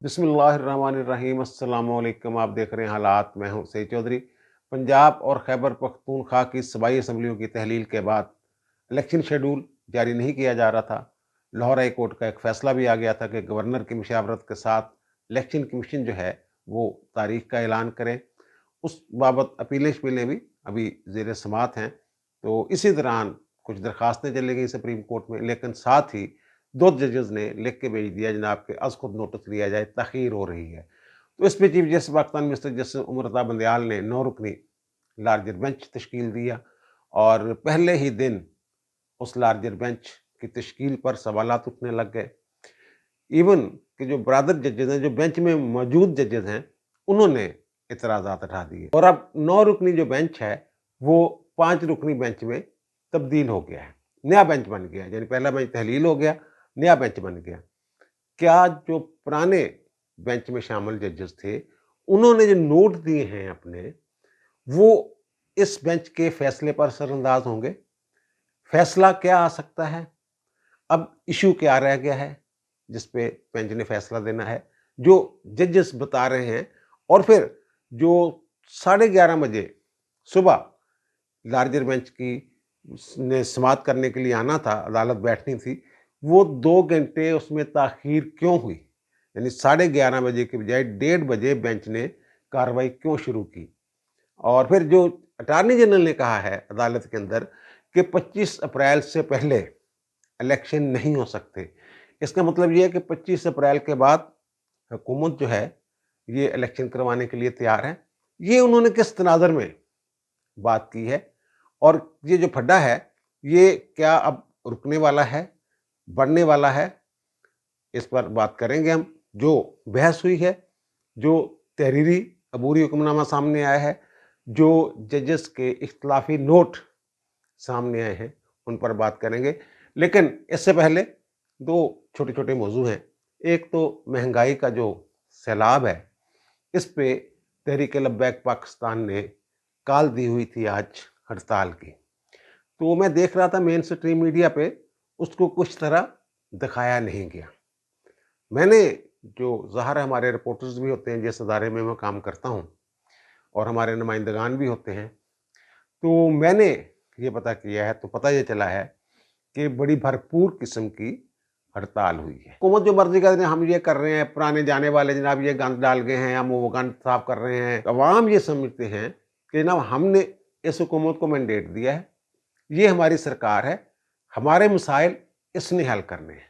बिस्मिल्लाहिर्रहमानिर्रहीम। अस्सलाम वालेकुम। आप देख रहे हैं हालात। मैं हूं सईद चौधरी। पंजाब और खैबर पख्तूनख्वा की सूबाई असम्बलियों की तहलील के बाद इलेक्शन शेड्यूल जारी नहीं किया जा रहा था। लाहौर हाई कोर्ट का एक फैसला भी आ गया था कि गवर्नर की मशावरत के साथ इलेक्शन कमीशन जो है वो तारीख का ऐलान करें। उस बाबत अपीलें शपीलें भी अभी ज़ेर समात हैं। तो इसी दौरान कुछ दरखास्तें चली गई सुप्रीम कोर्ट में, लेकिन साथ ही दो जजेस ने लिख के भेज दिया जनाब के अज खुद नोटिस लिया जाए, तखीर हो रही है। तो इस पर chief justice Pakistan mister justice Umar Bandial ने 9 रुकनी लार्जर बेंच तश्कील दिया और पहले ही दिन उस लार्जर बेंच की तश्कील पर सवालात उठने लग गए। इवन कि जो ब्रादर जजेस हैं, जो बेंच में मौजूद जजेस हैं, उन्होंने इतराज़ात उठा दिए और अब 9 रुकनी जो बेंच है वो 5 रुकनी बेंच में तब्दील हो गया है। नया बेंच बन गया, यानी पहला बेंच तहलील हो गया, नया बेंच बन गया। क्या जो पुराने बेंच में शामिल जजेस थे, उन्होंने जो नोट दिए हैं अपने, वो इस बेंच के फैसले पर असरअंदाज होंगे? फैसला क्या आ सकता है? अब इश्यू क्या रह गया है जिस पे बेंच ने फैसला देना है? जो जजेस बता रहे हैं और फिर जो 11:30 बजे सुबह लार्जर बेंच की ने समाअत करने के लिए आना था, अदालत बैठनी थी, वो 2 घंटे उसमें ताख़ीर क्यों हुई? यानी 11:30 बजे के बजाय 1:30 बजे बेंच ने कार्रवाई क्यों शुरू की? और फिर जो अटॉर्नी जनरल ने कहा है अदालत के अंदर कि 25 अप्रैल से पहले इलेक्शन नहीं हो सकते। इसका मतलब ये है कि 25 अप्रैल के बाद हुकूमत जो है ये इलेक्शन करवाने के लिए तैयार है। ये उन्होंने किस तनाज़ुर में बात की है और ये जो फड्डा है ये क्या अब रुकने वाला है, बढ़ने वाला है? इस पर बात करेंगे हम। जो बहस हुई है, जो तहरीरी अबूरी हुक्मनामा सामने आया है, जो जजेस के इख्तलाफी नोट सामने आए हैं, उन पर बात करेंगे। लेकिन इससे पहले 2 छोटे-छोटे मौज़ू हैं। एक तो महंगाई का जो सैलाब है, इस पे तहरीक लब्बैक पाकिस्तान ने कॉल दी हुई थी आज हड़ताल की। तो मैं देख रहा था मेन स्ट्रीम मीडिया पे, उसको कुछ तरह दिखाया नहीं गया। मैंने जो ज़ाहिर है हमारे रिपोर्टर्स भी होते हैं जिस अदारे में मैं काम करता हूँ और हमारे नुमाइंदगान भी होते हैं, तो मैंने ये पता किया है, तो पता ये चला है कि बड़ी भरपूर किस्म की हड़ताल हुई है। हुकूमत जो मर्जी कर रहे हैं, हम ये कर रहे हैं, पुराने जाने वाले जनाब ये गंद डाल गए हैं, हम वो गंद साफ कर रहे हैं। अवाम ये समझते हैं कि जनाब हमने इस हुकूमत को मैंडेट दिया है, ये हमारी सरकार है, हमारे मसाइल इसने हल करने हैं।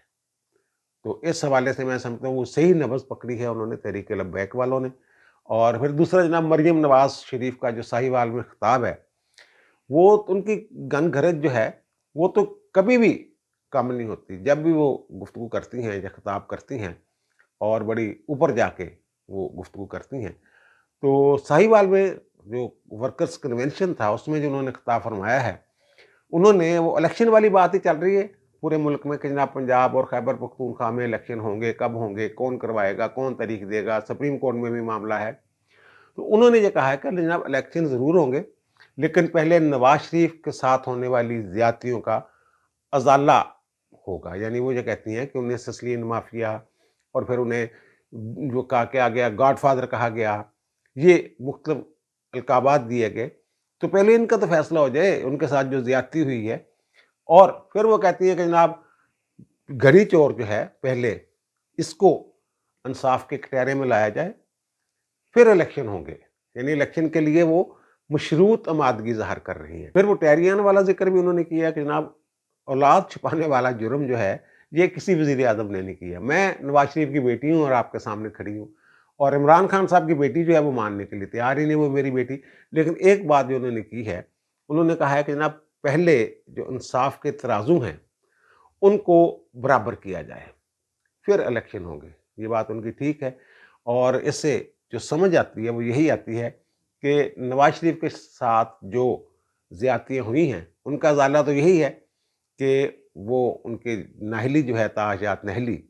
तो इस हवाले से मैं समझता हूँ वो सही नब्ज़ पकड़ी है उन्होंने तहरीक लब्बैक वालों ने। और फिर दूसरा जनाब मरियम नवाज़ शरीफ का जो साहिवाल में खिताब है, वो उनकी गनगरज जो है वो तो कभी भी कम नहीं होती। जब भी वो गुफ्तगू करती हैं या खिताब करती हैं और बड़ी ऊपर जाके वो गुफ्तगू करती हैं। तो साहिवाल में जो वर्कर्स कन्वेंशन था उसमें जो उन्होंने खिताब फरमाया है, उन्होंने वो इलेक्शन वाली बात ही चल रही है पूरे मुल्क में कि जनाब पंजाब और खैबर पख्तूनख्वा में इलेक्शन होंगे, कब होंगे, कौन करवाएगा, कौन तारीख देगा, सुप्रीम कोर्ट में भी मामला है। तो उन्होंने ये कहा है कि जनाब इलेक्शन ज़रूर होंगे, लेकिन पहले नवाज शरीफ के साथ होने वाली ज़्यादतियों का अज़ाला होगा। यानी वो ये कहती हैं कि उन्हें सस्लीन माफिया और फिर उन्हें जो कहा क्या गया गॉडफादर कहा गया, ये मुख्तलिफ अलकाबात दिए गए। तो पहले इनका तो फैसला हो जाए उनके साथ जो ज़्यादती हुई है। और फिर वो कहती है कि जनाब गरी चोर जो है पहले इसको इंसाफ के कटहरे में लाया जाए, फिर इलेक्शन होंगे। यानी इलेक्शन के लिए वो मशरूत आमादगी ज़ाहिर कर रही हैं। फिर वो टैरियान वाला जिक्र भी उन्होंने किया कि जनाब औलाद छुपाने वाला जुर्म जो है ये किसी वज़ीर आज़म ने नहीं किया। मैं नवाज शरीफ की बेटी हूँ और आपके सामने खड़ी हूँ और इमरान खान साहब की बेटी जो है वो मानने के लिए तैयार ही नहीं, वो मेरी बेटी। लेकिन एक बात जो उन्होंने की है, उन्होंने कहा है कि जनाब पहले जो इंसाफ के तराजू हैं उनको बराबर किया जाए, फिर इलेक्शन होंगे। ये बात उनकी ठीक है और इससे जो समझ आती है वो यही आती है कि नवाज शरीफ के साथ जो ज़्यादतियाँ हुई हैं उनका अज़ाला तो यही है कि वो उनके नाहली जो है ताहयात नहली,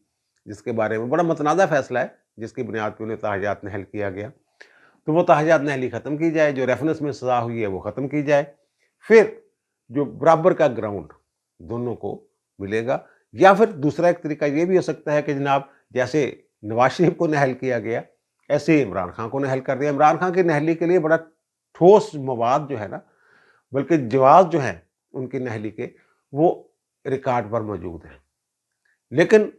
जिसके बारे में बड़ा मतनाज़ा फ़ैसला है, जिसकी बुनियाद पे उन्हें ताहयात नहल किया गया, तो वो ताहयात नहली ख़त्म की जाए, जो रेफरेंस में सज़ा हुई है वो ख़त्म की जाए। फिर जो बराबर का ग्राउंड दोनों को मिलेगा। या फिर दूसरा एक तरीका ये भी हो सकता है कि जनाब जैसे नवाज शरीफ को नाअहल किया गया, ऐसे ही इमरान खान को नाअहल कर दिया। इमरान खान की नाअहली के लिए बड़ा ठोस मवाद जो है ना, बल्कि जवाब जो है उनकी नाअहली के, वो रिकॉर्ड पर मौजूद हैं। लेकिन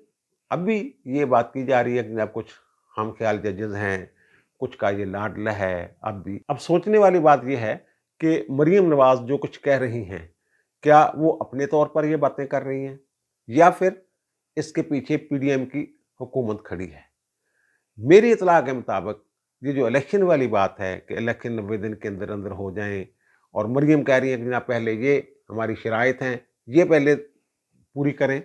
अब भी ये बात की जा रही है कि जब कुछ हम ख्याल जजेस हैं, कुछ का ये लाडला है अब भी। अब सोचने वाली बात ये है कि मरीम नवाज जो कुछ कह रही हैं, क्या वो अपने तौर पर ये बातें कर रही हैं या फिर इसके पीछे पीडीएम की हुकूमत खड़ी है? मेरी इत्तला के मुताबिक ये जो इलेक्शन वाली बात है कि इलेक्शन 90 दिन के अंदर अंदर हो जाएं, और मरीम कह रही है कि जनाब पहले ये हमारी शराइत हैं, ये पहले पूरी करें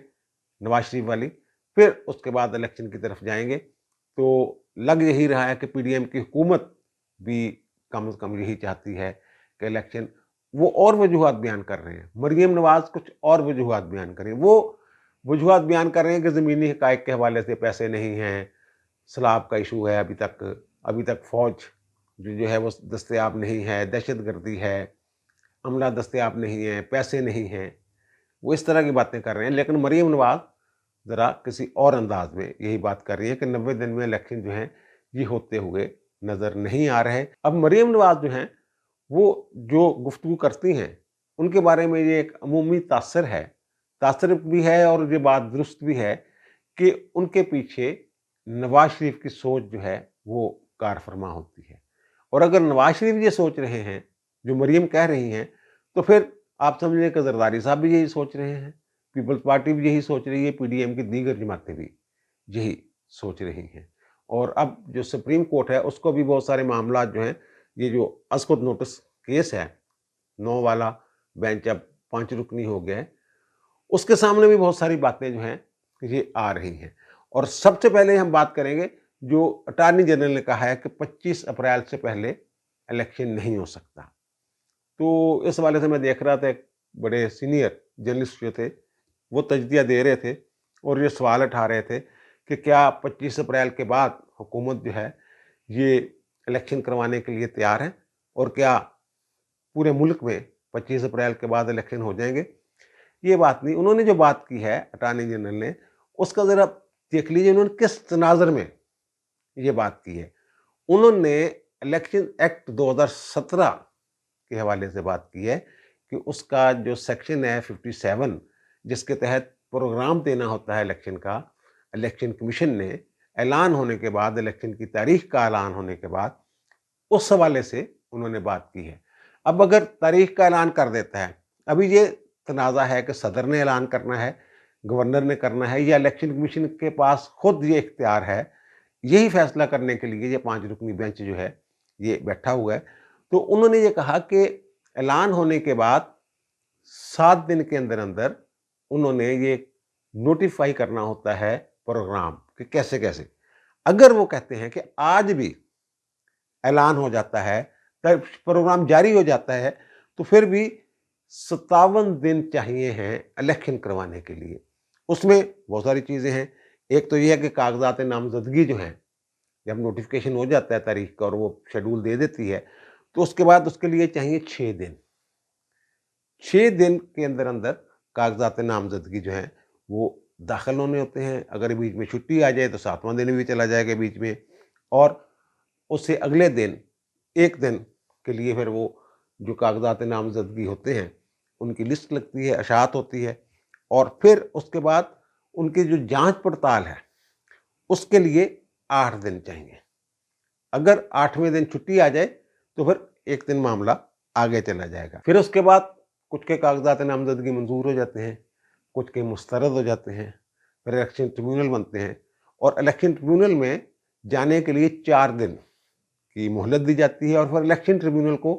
नवाज शरीफ वाली, फिर उसके बाद इलेक्शन की तरफ जाएंगे। तो लग यही रहा है कि पीडीएम की हुकूमत भी कम से कम यही चाहती है कि इलेक्शन, वो और वजूहात बयान कर रहे हैं, मरीम नवाज कुछ और वजूहात बयान करें। वो वजूहात बयान कर रहे हैं कि ज़मीनी हक़ाइक़ के हवाले से पैसे नहीं हैं, सैलाब का इशू है, अभी तक फ़ौज जो है वो दस्तयाब नहीं है, दहशतगर्दी है, अमला दस्तयाब नहीं है, पैसे नहीं हैं। वो इस तरह की बातें कर रहे हैं। लेकिन मरीम नवाज ज़रा किसी और अंदाज में यही बात कर रही है कि 90 दिन में इलेक्शन जो हैं ये होते हुए नज़र नहीं आ रहे। अब मरीम नवाज जो हैं वो जो गुफ्तगू करती हैं उनके बारे में ये एक अमूमी तासर है, तासर भी है, और ये बात दुरुस्त भी है कि उनके पीछे नवाज शरीफ की सोच जो है वो कार फरमा होती है। और अगर नवाज शरीफ ये सोच रहे हैं जो मरीम कह रही हैं, तो फिर आप समझिए कि जरदारी साहब भी यही सोच रहे हैं, पीपल्स पार्टी भी यही सोच रही है, पीडीएम की दीगर जमातें भी यही सोच रही हैं। और अब जो सुप्रीम कोर्ट है उसको भी बहुत सारे मामला जो हैं, ये जो अस्कुद नोटिस केस है 9 वाला बेंच अब 5 रुकनी हो गया है, उसके सामने भी बहुत सारी बातें जो हैं ये आ रही हैं। और सबसे पहले हम बात करेंगे जो अटॉर्नी जनरल ने कहा है कि 25 अप्रैल से पहले इलेक्शन नहीं हो सकता। तो इस हवाले से मैं देख रहा था, एक बड़े सीनियर जर्नलिस्ट जो थे वो तजदिया दे रहे थे और ये सवाल उठा रहे थे कि क्या 25 अप्रैल के बाद हुकूमत जो है ये इलेक्शन करवाने के लिए तैयार है, और क्या पूरे मुल्क में 25 अप्रैल के बाद इलेक्शन हो जाएंगे? ये बात नहीं, उन्होंने जो बात की है अटॉर्नी जनरल ने, उसका ज़रा देख लीजिए उन्होंने किस तनाज़र में ये बात की है। उन्होंने इलेक्शन एक्ट 2017 के हवाले से बात की है कि उसका जो सेक्शन है 57, जिसके तहत प्रोग्राम देना होता है इलेक्शन का, इलेक्शन कमीशन ने ऐलान होने के बाद, इलेक्शन की तारीख का ऐलान होने के बाद, उस हवाले से उन्होंने बात की है। अब अगर तारीख का ऐलान कर देता है, अभी ये तनाज़ा है कि सदर ने ऐलान करना है, गवर्नर ने करना है, या इलेक्शन कमीशन के पास खुद ये इख्तियार है, यही फैसला करने के लिए ये 5 रुकनी बेंच जो है ये बैठा हुआ है। तो उन्होंने ये कहा कि ऐलान होने के बाद 7 दिन के अंदर अंदर उन्होंने ये नोटिफाई करना होता है प्रोग्राम कि कैसे कैसे। अगर वो कहते हैं कि आज भी ऐलान हो जाता है, तब प्रोग्राम जारी हो जाता है, तो फिर भी 57 दिन चाहिए हैं इलेक्शन करवाने के लिए। उसमें बहुत सारी चीज़ें हैं। एक तो ये है कि कागजात नामजदगी जो हैं, जब नोटिफिकेशन हो जाता है तारीख का और वो शेड्यूल दे देती है, तो उसके बाद उसके लिए चाहिए 6 दिन। 6 दिन के अंदर अंदर कागजात नामजदगी जो हैं वो दाखिल होने होते हैं। अगर बीच में छुट्टी आ जाए तो 7वां दिन भी चला जाएगा बीच में, और उससे अगले दिन 1 दिन के लिए फिर वो जो कागजात नामजदगी होते हैं उनकी लिस्ट लगती है, अशात होती है, और फिर उसके बाद उनकी जो जांच पड़ताल है उसके लिए 8 दिन चाहिए। अगर 8वें दिन छुट्टी आ जाए तो फिर 1 दिन मामला आगे चला जाएगा। फिर उसके बाद कुछ के कागजात नामजदगी मंजूर हो जाते हैं, कुछ के मुस्तरद हो जाते हैं, फिर इलेक्शन ट्रिब्यूनल बनते हैं, और इलेक्शन ट्रिब्यूनल में जाने के लिए 4 दिन की मोहलत दी जाती है, और फिर इलेक्शन ट्रिब्यूनल को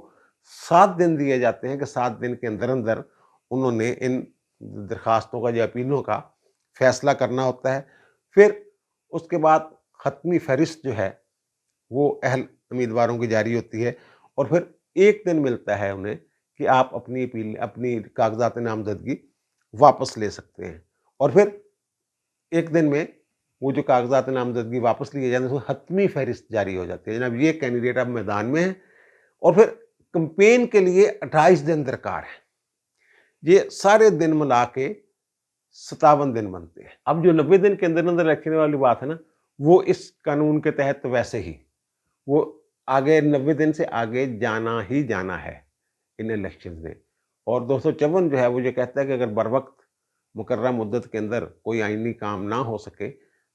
7 दिन दिए जाते हैं कि 7 दिन के अंदर अंदर उन्होंने इन दरखास्तों का या अपीलों का फैसला करना होता है। फिर उसके बाद ख़त्मी फहरिस्त जो है वो अहल उम्मीदवारों की जारी होती है, और फिर 1 दिन मिलता है उन्हें कि आप अपनी अपील, अपनी कागजात नामजदगी वापस ले सकते हैं। और फिर 1 दिन में वो जो कागजात नामजदगी वापस लिए जाते हैं उसमें हतमी फहरिस्त जारी हो जाती है, जनाब ये कैंडिडेट अब मैदान में है। और फिर कैंपेन के लिए 28 दिन दरकार है। ये सारे दिन मिला के 57 दिन बनते हैं। अब जो 90 दिन के अंदर अंदर इलेक्शन वाली बात है ना, وہ اس قانون کے تحت ویسے ہی وہ آگے 90 دن سے آگے جانا ہی جانا ہے ان الیکشن میں۔ اور 254 جو ہے وہ یہ کہتا ہے کہ اگر بروقت مقررہ مدت کے اندر کوئی آئینی کام نہ ہو سکے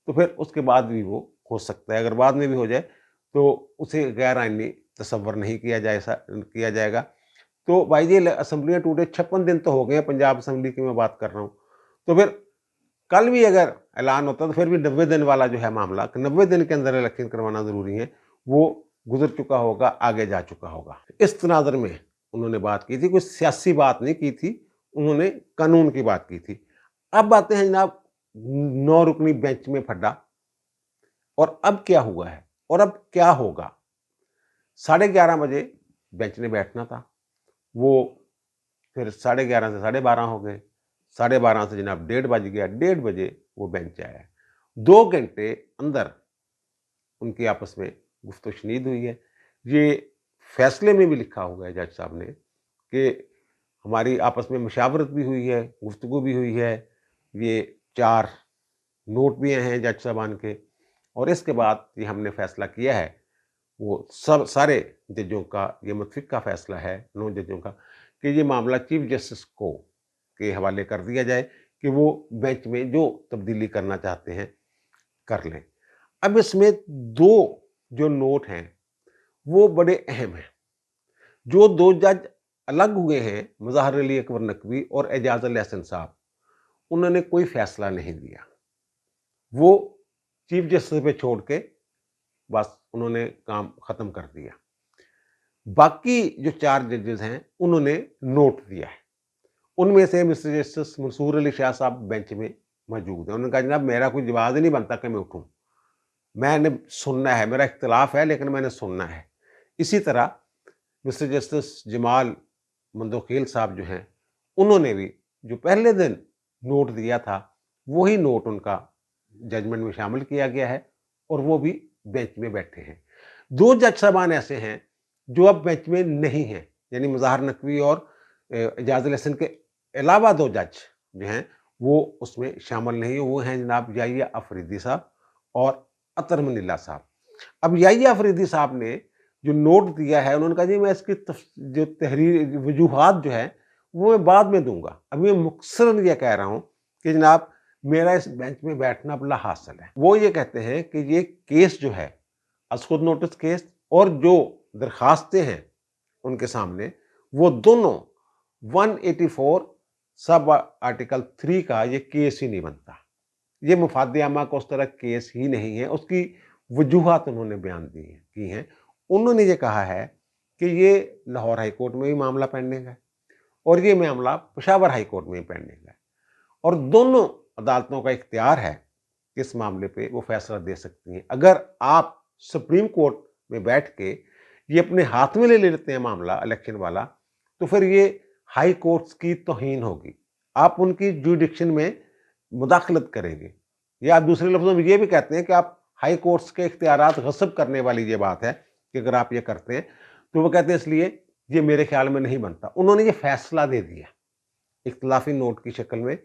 تو پھر اس کے بعد بھی وہ ہو سکتا ہے، اگر بعد میں بھی ہو جائے تو اسے غیر آئینی تصور نہیں کیا جائے گا۔ تو بھائی جی اسمبلیاں ٹوٹے 56 دن تو ہو گئے ہیں، پنجاب اسمبلی کی میں بات کر رہا ہوں، تو پھر کل بھی اگر اعلان ہوتا تو پھر بھی 90 دن والا جو ہے معاملہ کہ 90 دن کے اندر الیکشن کروانا ضروری ہے، وہ گزر چکا ہوگا، آگے جا چکا ہوگا۔ اس تناظر میں انہوں نے بات کی تھی، کوئی سیاسی بات نہیں کی تھی، انہوں نے قانون کی بات کی تھی۔ اب آتے ہیں جناب 9 رکنی بینچ میں پھڈا، اور اب کیا ہوا ہے اور اب کیا ہوگا۔ 11:30 بجے بینچ نے بیٹھنا تھا، وہ پھر 11:30 سے 12:30 ہو گئے، 12:30 سے جناب 1:30 بج گیا، 1:30 بجے وہ بینچ آیا ہے۔ 2 گھنٹے اندر ان کی آپس میں گفت و شنید ہوئی ہے۔ یہ فیصلے میں بھی لکھا ہوا ہے جج صاحب نے کہ ہماری آپس میں مشاورت بھی ہوئی ہے، گفتگو بھی ہوئی ہے، یہ 4 نوٹ بھی ہیں جج صاحبان کے، اور اس کے بعد یہ ہم نے فیصلہ کیا ہے، وہ سارے ججوں کا یہ متفق کا فیصلہ ہے، 9 ججوں کا، کہ یہ معاملہ چیف جسٹس کو کے حوالے کر دیا جائے کہ وہ بینچ میں جو تبدیلی کرنا چاہتے ہیں کر لیں۔ اب اس میں 2 جو نوٹ ہیں وہ بڑے اہم ہیں۔ جو 2 جج الگ ہوئے ہیں، مظاہر علی اکبر نقوی اور اعجاز الاحسن صاحب، انہوں نے کوئی فیصلہ نہیں دیا، وہ چیف جسٹس پہ چھوڑ کے بس انہوں نے کام ختم کر دیا۔ باقی جو 4 ججز ہیں انہوں نے نوٹ دیا ہے۔ ان میں سے مسٹر جسٹس منصور علی شاہ صاحب بینچ میں موجود ہیں۔ انہوں نے کہا جناب میرا کوئی جواز ہی نہیں بنتا کہ میں اٹھوں، میں نے سننا ہے، میرا اختلاف ہے لیکن میں نے سننا ہے۔ اسی طرح مسٹر جسٹس جمال مندوخیل صاحب جو ہیں، انہوں نے بھی جو پہلے دن نوٹ دیا تھا وہی نوٹ ان کا ججمنٹ میں شامل کیا گیا ہے، اور وہ بھی بینچ میں بیٹھے ہیں۔ 2 جج صاحبان ایسے ہیں جو اب بینچ میں نہیں ہیں، یعنی مظاہر نقوی اور اعجاز الاحسن کے علاوہ 2 جج جو ہیں وہ اس میں شامل نہیں ہیں، وہ ہیں جناب یحییٰ آفریدی صاحب اور اطہر منیلہ صاحب۔ اب یحییٰ آفریدی صاحب نے جو نوٹ دیا ہے، انہوں نے کہا جی میں اس کی جو تحریر وجوہات جو ہے وہ میں بعد میں دوں گا، ابھی میں مختصراً یہ کہہ رہا ہوں کہ جناب میرا اس بینچ میں بیٹھنا بلا حاصل ہے۔ وہ یہ کہتے ہیں کہ یہ کیس جو ہے از خود نوٹس کیس اور جو درخواستیں ہیں ان کے سامنے، وہ دونوں 184 سب آرٹیکل 3 کا یہ کیس ہی نہیں بنتا، یہ مفاد عامہ کا اس طرح کیس ہی نہیں ہے۔ اس کی وجوہات انہوں نے بیان کی ہیں۔ انہوں نے یہ کہا ہے کہ یہ لاہور ہائی کورٹ میں بھی معاملہ پینڈنگ ہے اور یہ معاملہ پشاور ہائی کورٹ میں بھی پینڈنگ ہے، اور دونوں عدالتوں کا اختیار ہے کہ اس معاملے پہ وہ فیصلہ دے سکتی ہیں۔ اگر آپ سپریم کورٹ میں بیٹھ کے یہ اپنے ہاتھ میں لے لیتے ہیں معاملہ الیکشن والا، تو پھر یہ ہائی کورٹس کی توہین ہوگی، آپ ان کی جوڈکشن میں مداخلت کریں گے، یا آپ دوسرے لفظوں میں یہ بھی کہتے ہیں کہ آپ ہائی کورٹس کے اختیارات غصب کرنے والی یہ بات ہے کہ اگر آپ یہ کرتے ہیں تو وہ کہتے ہیں اس لیے یہ میرے خیال میں نہیں بنتا۔ انہوں نے یہ فیصلہ دے دیا اختلافی نوٹ کی شکل میں،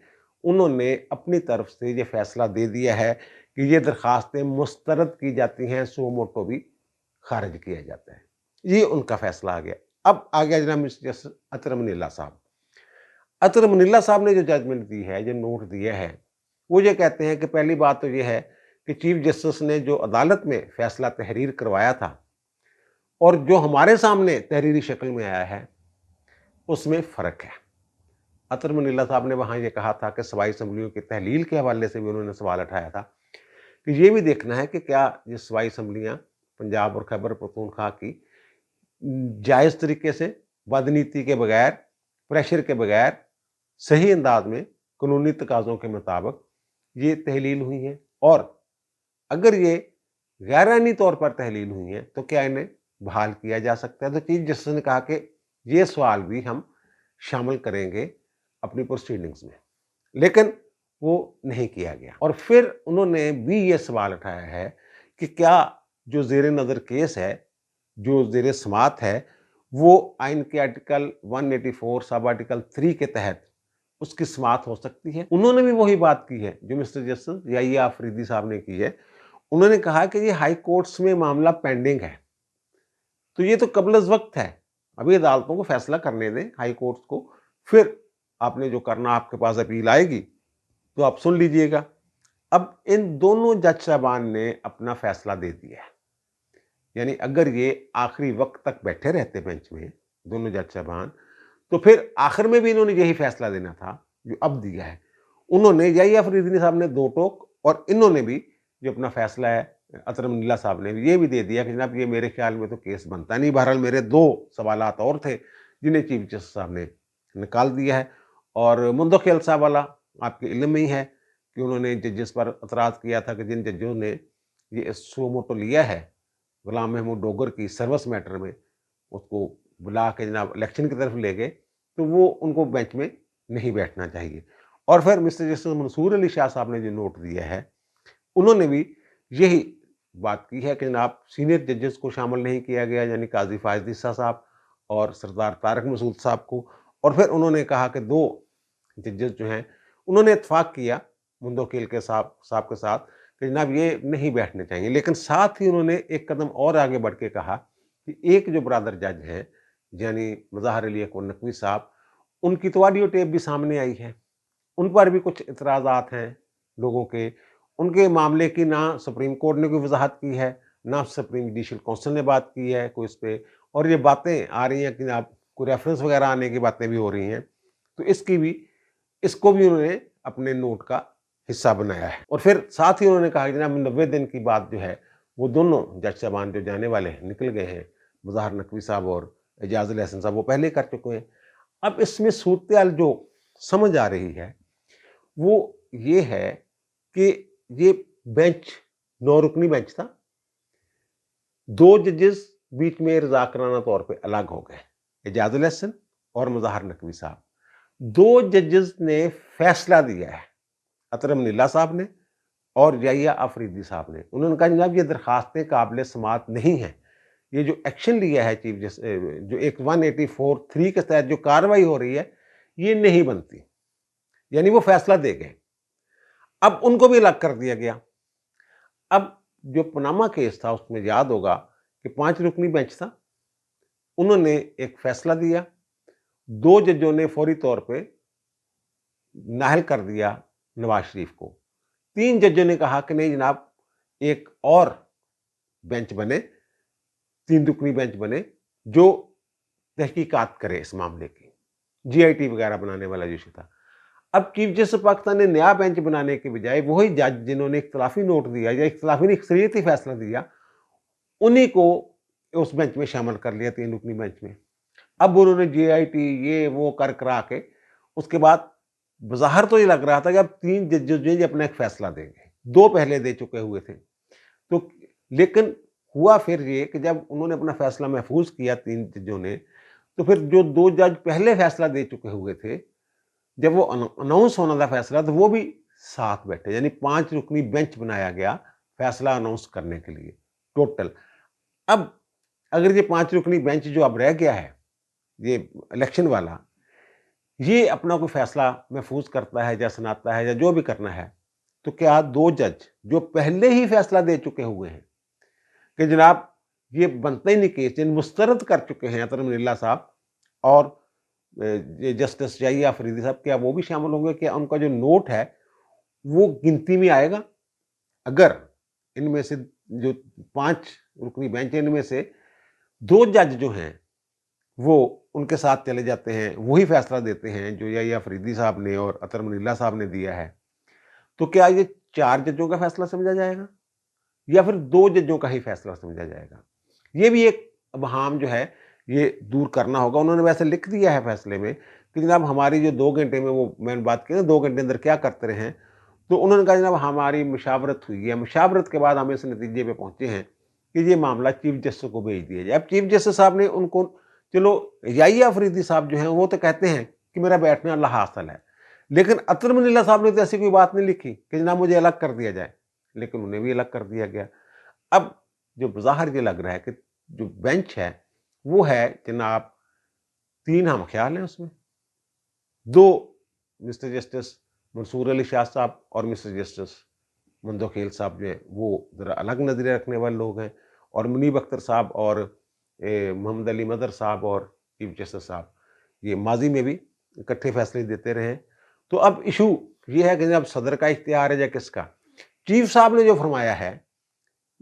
انہوں نے اپنی طرف سے یہ فیصلہ دے دیا ہے کہ یہ درخواستیں مسترد کی جاتی ہیں، سو موٹو بھی خارج کیا جاتا ہے۔ یہ ان کا فیصلہ آ گیا۔ اب آ گیا جناب مسٹر جسٹس اطہر منیلہ صاحب۔ اطہر منیلہ صاحب نے جو ججمنٹ دی ہے، جو نوٹ دیا ہے، وہ یہ کہتے ہیں کہ پہلی بات تو یہ ہے کہ چیف جسٹس نے جو عدالت میں فیصلہ تحریر کروایا تھا اور جو ہمارے سامنے تحریری شکل میں آیا ہے اس میں فرق ہے۔ اطہر منیلہ صاحب نے وہاں یہ کہا تھا کہ صوبائی اسمبلیوں کی تحلیل کے حوالے سے بھی انہوں نے سوال اٹھایا تھا کہ یہ بھی دیکھنا ہے کہ کیا یہ صوبائی اسمبلیاں پنجاب اور خیبر پختونخوا کی جائز طریقے سے، بدنیتی کے بغیر، پریشر کے بغیر، صحیح انداز میں، قانونی تقاضوں کے مطابق یہ تحلیل ہوئی ہیں، اور اگر یہ غیر آئینی طور پر تحلیل ہوئی ہیں تو کیا انہیں بحال کیا جا سکتا ہے۔ تو چیف جسٹس نے کہا کہ یہ سوال بھی ہم شامل کریں گے اپنی پروسیڈنگز میں، لیکن وہ نہیں کیا گیا۔ اور پھر انہوں نے بھی یہ سوال اٹھایا ہے کہ کیا جو زیر نظر کیس ہے، جو زیر سماعت ہے، وہ آئین کے آرٹیکل 184 سب آرٹیکل 3 کے تحت اس کی سماعت ہو سکتی ہے۔ انہوں نے بھی وہی بات کی ہے جو مسٹر جسٹس یحییٰ آفریدی صاحب نے کی ہے۔ انہوں نے کہا کہ یہ ہائی کورٹس میں معاملہ پینڈنگ ہے، تو یہ تو قبل از وقت ہے، ابھی عدالتوں کو فیصلہ کرنے دیں، ہائی کورٹس کو، پھر آپ نے جو کرنا آپ کے پاس اپیل آئے گی تو آپ سن لیجئے گا۔ اب ان دونوں جج صاحبان نے اپنا فیصلہ دے دیا ہے، یعنی اگر یہ آخری وقت تک بیٹھے رہتے بینچ میں دونوں جج صاحبان، تو پھر آخر میں بھی انہوں نے یہی فیصلہ دینا تھا جو اب دیا ہے۔ انہوں نے یحییٰ فریدی صاحب نے 2 ٹوک، اور انہوں نے بھی جو اپنا فیصلہ ہے، اطہر منی اللہ صاحب نے یہ بھی دے دیا کہ جناب یہ میرے خیال میں تو کیس بنتا نہیں۔ بہرحال میرے 2 سوالات اور تھے جنہیں چیف جسٹس صاحب نے نکال دیا ہے، اور منذ صاحب والا آپ کے علم میں ہی ہے کہ انہوں نے ججز پر اعتراض کیا تھا کہ جن ججوں نے یہ سو موٹو لیا ہے غلام محمود ڈوگر کی سروس میٹر میں، اس کو بلا کے جناب الیکشن کی طرف لے گئے، تو وہ ان کو بینچ میں نہیں بیٹھنا چاہیے۔ اور پھر مسٹر جسٹس منصور علی شاہ صاحب نے جو نوٹ دیا ہے، انہوں نے بھی یہی بات کی ہے کہ جناب سینئر ججز کو شامل نہیں کیا گیا، یعنی قاضی فائز عیسیٰ صاحب اور سردار طارق مسعود صاحب کو۔ اور پھر انہوں نے کہا کہ 2 ججز جو ہیں انہوں نے اتفاق کیا مندوکیل کے صاحب کے ساتھ کہ جناب یہ نہیں بیٹھنے چاہیے، لیکن ساتھ ہی انہوں نے ایک قدم اور آگے بڑھ کے کہا کہ ایک جو برادر جج ہیں یعنی مظاہر علی اکبر نقوی صاحب، ان کی تو آڈیو ٹیپ بھی سامنے آئی ہے، ان پر بھی کچھ اعتراضات ہیں لوگوں کے، ان کے معاملے کی نہ سپریم کورٹ نے کوئی وضاحت کی ہے، نہ سپریم جوڈیشل کونسل نے بات کی ہے کوئی اس پہ، اور یہ باتیں آ رہی ہیں کہ جناب کوئی ریفرنس وغیرہ آنے کی باتیں بھی ہو رہی ہیں، تو اس کو بھی انہوں نے اپنے نوٹ کا حصہ بنایا ہے۔ اور پھر ساتھ ہی انہوں نے کہا کہ جناب 90 دن کی بات جو ہے وہ دونوں جج صاحبان جو جانے والے ہیں نکل گئے ہیں، مظاہر نقوی صاحب اور اعجاز الحسن صاحب، وہ پہلے کر چکے ہیں۔ اب اس میں صورتحال جو سمجھ آ رہی ہے وہ یہ ہے کہ یہ بینچ 9 رکنی بینچ تھا، 2 ججز بیچ میں رضاکارانہ طور پہ الگ ہو گئے، اعجاز الحسن اور مظاہر نقوی صاحب۔ 2 ججز نے فیصلہ دیا ہے، اطہر منی اللہ صاحب نے اور یحییٰ فریدی صاحب نے۔ انہوں نے کہا جناب یہ درخواستیں قابل سماعت نہیں ہیں، یہ جو ایکشن لیا ہے چیف جسٹس جو ایک 184(3) کے تحت جو کارروائی ہو رہی ہے یہ نہیں بنتی، یعنی وہ فیصلہ دے گئے۔ اب ان کو بھی الگ کر دیا گیا۔ اب جو پاناما کیس تھا اس میں یاد ہوگا کہ 5 رکنی بینچ تھا، انہوں نے ایک فیصلہ دیا، 2 ججوں نے فوری طور پہ نااہل کر دیا نواز شریف کو، 3 ججوں نے کہا کہ نہیں جناب ایک اور بینچ بنے، 3 رکنی بینچ بنے جو تحقیقات کرے اس معاملے کی، جی آئی ٹی وغیرہ بنانے والا جو تھا۔ اب چیف جسٹس پاکستان نے نیا بینچ بنانے کے بجائے وہی جج جنہوں نے اختلافی نوٹ دیا یا اختلافی اکثریتی فیصلہ دیا انہی کو اس بینچ میں شامل کر لیا، 3 رکنی بینچ میں۔ اب انہوں نے جی آئی ٹی یہ وہ کرا کے اس کے بعد بظاہر تو یہ لگ رہا تھا کہ اب 3 ججز جو اپنا ایک فیصلہ دیں گے، 2 پہلے دے چکے ہوئے تھے، تو لیکن ہوا پھر یہ کہ جب انہوں نے اپنا فیصلہ محفوظ کیا 3 ججوں نے، تو پھر جو 2 جج پہلے فیصلہ دے چکے ہوئے تھے جب وہ اناؤنس ہونا تھا فیصلہ تو وہ بھی ساتھ بیٹھے، یعنی 5 رکنی بینچ بنایا گیا فیصلہ اناؤنس کرنے کے لیے ٹوٹل۔ اب اگر یہ 5 رکنی بینچ جو اب رہ گیا ہے یہ الیکشن والا، یہ اپنا کوئی فیصلہ محفوظ کرتا ہے یا سناتا ہے یا جو بھی کرنا ہے، تو کیا 2 جج جو پہلے ہی فیصلہ دے چکے ہوئے ہیں کہ جناب یہ بنتا ہی نہیں کیس، یعنی مسترد کر چکے ہیں اطہر منی اللہ صاحب اور جسٹس یحییٰ فریدی صاحب، کیا وہ بھی شامل ہوں گے؟ کیا ان کا جو نوٹ ہے وہ گنتی میں آئے گا؟ اگر ان میں سے جو 5 رکنی بینچ ان میں سے 2 جج جو ہیں وہ ان کے ساتھ چلے جاتے ہیں، وہی فیصلہ دیتے ہیں جو یحییٰ فریدی صاحب نے اور اطہر منی اللہ صاحب نے دیا ہے، تو کیا یہ 4 ججوں کا فیصلہ سمجھا جائے گا یا پھر 2 ججوں کا ہی فیصلہ سمجھا جائے گا؟ یہ بھی ایک ابہام جو ہے یہ دور کرنا ہوگا۔ انہوں نے ویسے لکھ دیا ہے فیصلے میں کہ جناب ہماری جو 2 گھنٹے میں، وہ میں نے بات کی نا 2 گھنٹے اندر کیا کرتے رہے ہیں، تو انہوں نے کہا جناب ہماری مشاورت ہوئی ہے، مشاورت کے بعد ہم اس نتیجے پہ پہنچے ہیں کہ یہ معاملہ چیف جسٹس کو بھیج دیا جائے۔ اب چیف جسٹس صاحب نے ان کو، چلو یحییٰ فریدی صاحب جو ہیں وہ تو کہتے ہیں کہ میرا بیٹھنا اللہ حاصل ہے، لیکن اطہر منی اللہ صاحب نے تو ایسی کوئی بات نہیں لکھی کہ جناب مجھے الگ کر دیا جائے، لیکن انہیں بھی الگ کر دیا گیا۔ اب جو بظاہر یہ لگ رہا ہے کہ جو بینچ ہے وہ ہے جناب 3 ہم خیال ہیں، اس میں 2 مسٹر جسٹس منصور علی شاہ صاحب اور مسٹر جسٹس मंदोखेल साहब जो हैं वो ज़रा अलग नज़रिया रखने वाले लोग हैं, और मुनीब अख्तर साहब और मोहम्मद अली मदर साहब और चीफ जस्टिस साहब ये माजी में भी इकट्ठे फैसले देते रहे हैं। तो अब इशू ये है कि जनाब सदर का इख्तियार है या किसका? चीफ साहब ने जो फरमाया है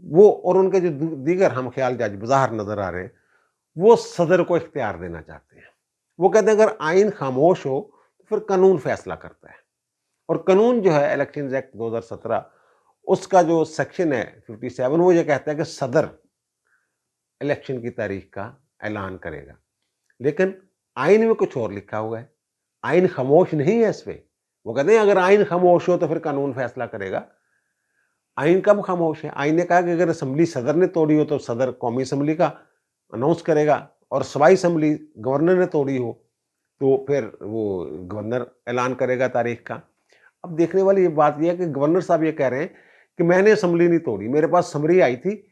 वो, और उनके जो दीगर हम ख्याल जज बज़ाहिर नज़र आ रहे हैं, वो सदर को इख्तियार देना चाहते हैं। वो कहते हैं अगर आइन खामोश हो तो फिर कानून फैसला करता है, और कानून जो है इलेक्शन एक्ट 2017 उसका जो सेक्शन है 57 वो ये कहता है कि सदर इलेक्शन की तारीख का ऐलान करेगा। लेकिन आइन में कुछ और लिखा हुआ है, आइन खामोश नहीं है इस पे। वो कहते हैं अगर आइन खामोश हो तो फिर कानून फैसला करेगा। आइन कब खामोश है? आइन ने कहा कि अगर असेंबली सदर ने तोड़ी हो तो सदर कौमी असेंबली का अनाउंस करेगा, और सूबाई असेंबली गवर्नर ने तोड़ी हो तो फिर वो गवर्नर ऐलान करेगा तारीख का। अब देखने वाली ये बात ये है कि गवर्नर साहब ये कह रहे हैं कि मैंने असेंबली नहीं तोड़ी, मेरे पास समरी आई थी,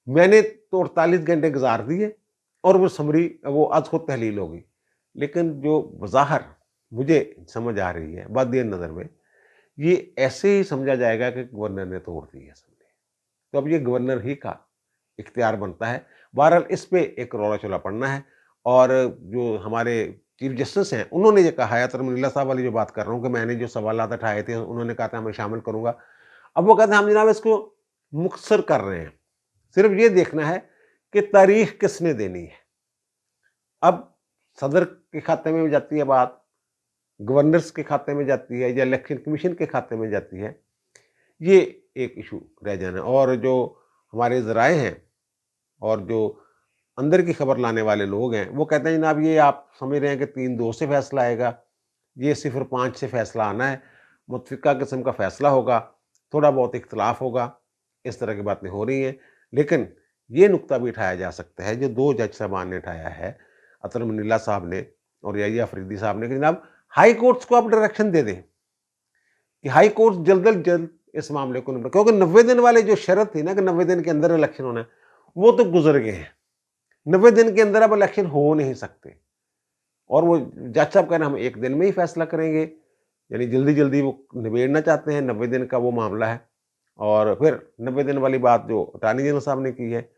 मैंने तो 48 घंटे गुजार दिए और वो समरी वो आज खुद तहलील होगी। लेकिन जो बज़ाहिर मुझे समझ आ रही है बाद नज़र में, ये ऐसे ही समझा जाएगा कि गवर्नर ने तोड़ दी है असेंबली। तो अब ये गवर्नर ही का इख्तियार बनता है। बहरहाल इस पे एक रौला चौला पड़ना है, और जो हमारे चीफ जस्टिस हैं उन्होंने ये कहा है, तरमीला साहब वाली जो बात कर रहा हूँ कि मैंने जो सवालात उठाए थे उन्होंने कहा था मैं शामिल करूँगा। अब वो कहते हैं हम जनाब इसको मुख्तसर कर रहे हैं, सिर्फ ये देखना है कि तारीख किसने देनी है। अब सदर के खाते में भी जाती है बात, गवर्नर्स के खाते में जाती है, या इलेक्शन कमीशन के खाते में जाती है, ये एक इशू रह जाना। और जो हमारे ज़राए हैं और जो अंदर की खबर लाने वाले लोग हैं वो कहते हैं जनाब ये आप समझ रहे हैं कि 3-2 से फैसला आएगा, ये 0-5 से फैसला आना है, मुतफ़िका किस्म का फैसला होगा, थोड़ा बहुत इख्तिलाफ होगा, इस तरह की बातें हो रही हैं। लेकिन ये नुक्ता भी उठाया जा सकता है जो 2 जज साहबान ने उठाया है, अतर मुनील्लाह साहब ने और याहिया अफरीदी साहब ने, कि जनाब हाई कोर्ट्स को आप डायरेक्शन दे दें कि हाई कोर्ट जल्द अज जल्द इस मामले को निपटा, क्योंकि 90 दिन वाले जो शर्त थी ना कि 90 दिन के अंदर इलेक्शन होना है, वो तो गुजर गए हैं। 90 दिन के अंदर अब इलेक्शन हो नहीं सकते, और वो जज साहब कह रहे हैं हम 1 दिन में ही फैसला करेंगे, यानी जल्दी-जल्दी वो निबेड़ना चाहते हैं, 90 दिन का वो मामला है। और फिर 90 दिन वाली बात जो अटॉर्नी जनरल साहब ने की है,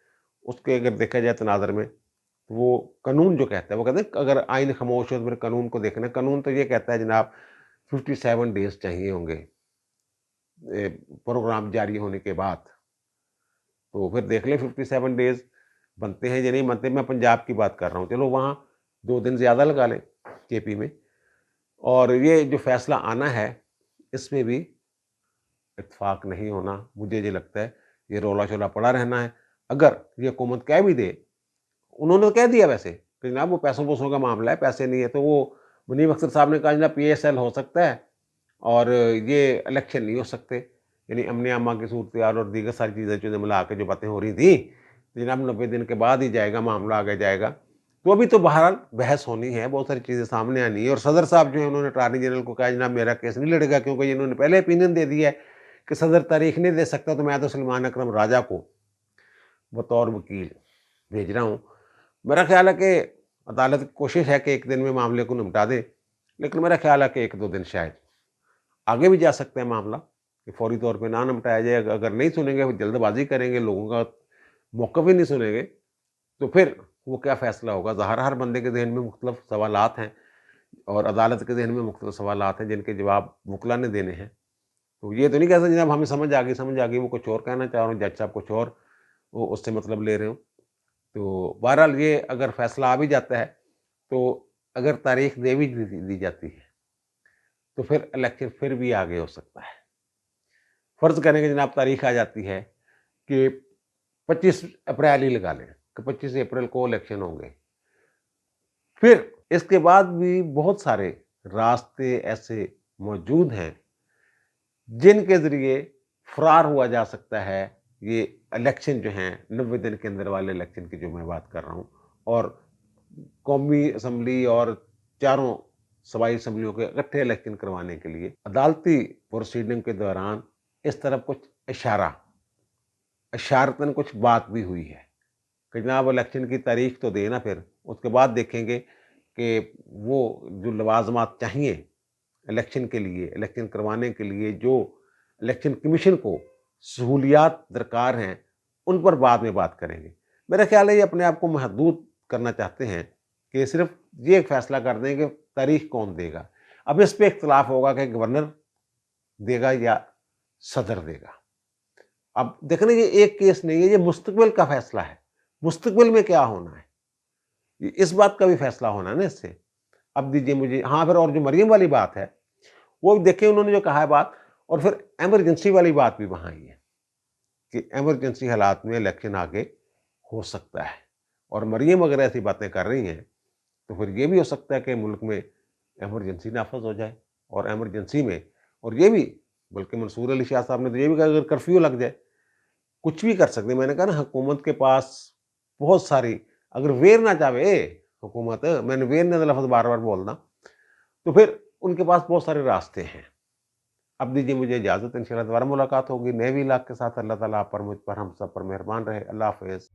उसके अगर देखा जाए तनाज़र में, तो वो कानून जो कहता है, वो कहते हैं अगर आइन खामोश हो तो फिर कानून को देखना है। कानून तो ये कहता है जनाब 57 डेज़ चाहिए होंगे प्रोग्राम जारी होने के बाद। तो फिर देख लें 57 डेज़ बनते हैं या नहीं बनते। मैं पंजाब की बात कर रहा हूँ, चलो वहाँ 2 दिन ज़्यादा लगा लें केपी में। और ये जो फैसला आना है इसमें भी इत्तेफाक नहीं होना, मुझे ये लगता है ये रौला-शौला पड़ा रहना है। अगर ये हुकूमत कह भी दे, उन्होंने तो कह दिया वैसे कि जनाब वो पैसों-वैसों का मामला है, पैसे नहीं है, तो वो मुनीब अख्तर साहब ने कहा जनाब पीएसएल हो सकता है और ये इलेक्शन नहीं हो सकते, यानी अमन अम्मा की सूरत-ए-हाल और दीगर सारी चीज़ें मिला के जो बातें हो रही थी, तो जनाब 90 दिन के बाद ही जाएगा मामला, आगे जाएगा। तो अभी तो बहरहाल बहस होनी है, बहुत सारी चीज़ें सामने आनी है। और सदर साहब जो है उन्होंने अटॉर्नी जनरल को कहा जनाब मेरा केस नहीं लड़ेगा, क्योंकि इन्होंने पहले ओपिनियन दे दिया है कि सदर तारीख नहीं दे सकता, तो मैं तो सलमान अकरम राजा को बतौर वकील भेज रहा हूँ। मेरा ख्याल है कि अदालत की कोशिश है कि 1 दिन में मामले को निपटा दे, लेकिन मेरा ख्याल है कि 1-2 दिन शायद आगे भी जा सकता है मामला, कि फौरी तौर पे ना निपटाया जाए। अगर नहीं सुनेंगे, जल्दबाजी करेंगे, लोगों का मौक़िफ़ ही नहीं सुनेंगे, तो फिर वो क्या फ़ैसला होगा। ज़ाहिर हर बंदे के ज़हन में मुख्तलिफ़ सवालात हैं, और अदालत के ज़हन में मुख्तलिफ़ सवालात हैं जिनके जवाब वकीला ने देने हैं। तो ये तो नहीं कह सकते जनाब हमें समझ आ गई, वो कुछ और कहना चाह रहे हो, जज साहब कुछ और वो उससे मतलब ले रहे हो। तो बहरहाल ये अगर फ़ैसला आ भी जाता है, तो अगर तारीख दे भी दी जाती है, तो फिर इलेक्शन फिर भी आगे हो सकता है। फ़र्ज़ करें कि जनाब तारीख आ जाती है कि 25 अप्रैल ही लगा लें कि 25 अप्रैल को इलेक्शन होंगे। फिर इसके बाद भी बहुत सारे रास्ते ऐसे मौजूद हैं जिनके ज़रिए फ़रार हुआ जा सकता है। ये इलेक्शन जो हैं 90 दिन के अंदर वाले इलेक्शन की जो मैं बात कर रहा हूँ, और कौमी असम्बली और चारों सूबाई असम्बलियों के इकट्ठे इलेक्शन करवाने के लिए अदालती प्रोसीडिंग के दौरान इस तरफ कुछ इशारतन कुछ बात भी हुई है कि जनाब इलेक्शन की तारीख तो देना, फिर उसके बाद देखेंगे कि वो जो लवाज़मात चाहिए इलेक्शन के लिए, इलेक्शन करवाने के लिए, जो इलेक्शन कमीशन को سہولیات درکار ہیں ان پر بعد میں بات کریں گے۔ میرا خیال ہے یہ اپنے آپ کو محدود کرنا چاہتے ہیں کہ صرف یہ ایک فیصلہ کر دیں کہ تاریخ کون دے گا۔ اب اس پہ اختلاف ہوگا کہ گورنر دے گا یا صدر دے گا۔ اب دیکھنا یہ ایک کیس نہیں ہے، یہ مستقبل کا فیصلہ ہے، مستقبل میں کیا ہونا ہے، اس بات کا بھی فیصلہ ہونا ہے نا اس سے۔ اب دیجئے مجھے، ہاں پھر اور جو مریم والی بات ہے وہ دیکھیں انہوں نے جو کہا ہے بات، اور پھر ایمرجنسی والی بات بھی وہاں ہی ہے کہ ایمرجنسی حالات میں الیکشن آگے ہو سکتا ہے، اور مریم اگر ایسی باتیں کر رہی ہیں تو پھر یہ بھی ہو سکتا ہے کہ ملک میں ایمرجنسی نافذ ہو جائے، اور ایمرجنسی میں، اور یہ بھی بلکہ منصور علی شاہ صاحب نے تو یہ بھی کہا اگر کرفیو لگ جائے کچھ بھی کر سکتے ہیں۔ میں نے کہا نا حکومت کے پاس بہت ساری، اگر ویر نہ چاہے حکومت، میں نے ویر نے لفظ بار بار بولنا، تو پھر ان کے پاس بہت سارے راستے ہیں۔ اب دیجیے مجھے اجازت، انشاءاللہ دوبارہ ملاقات ہوگی نئے ولاگ کے ساتھ۔ اللہ تعالیٰ آپ پر، مجھ پر، ہم سب پر مہربان رہے۔ اللہ حافظ۔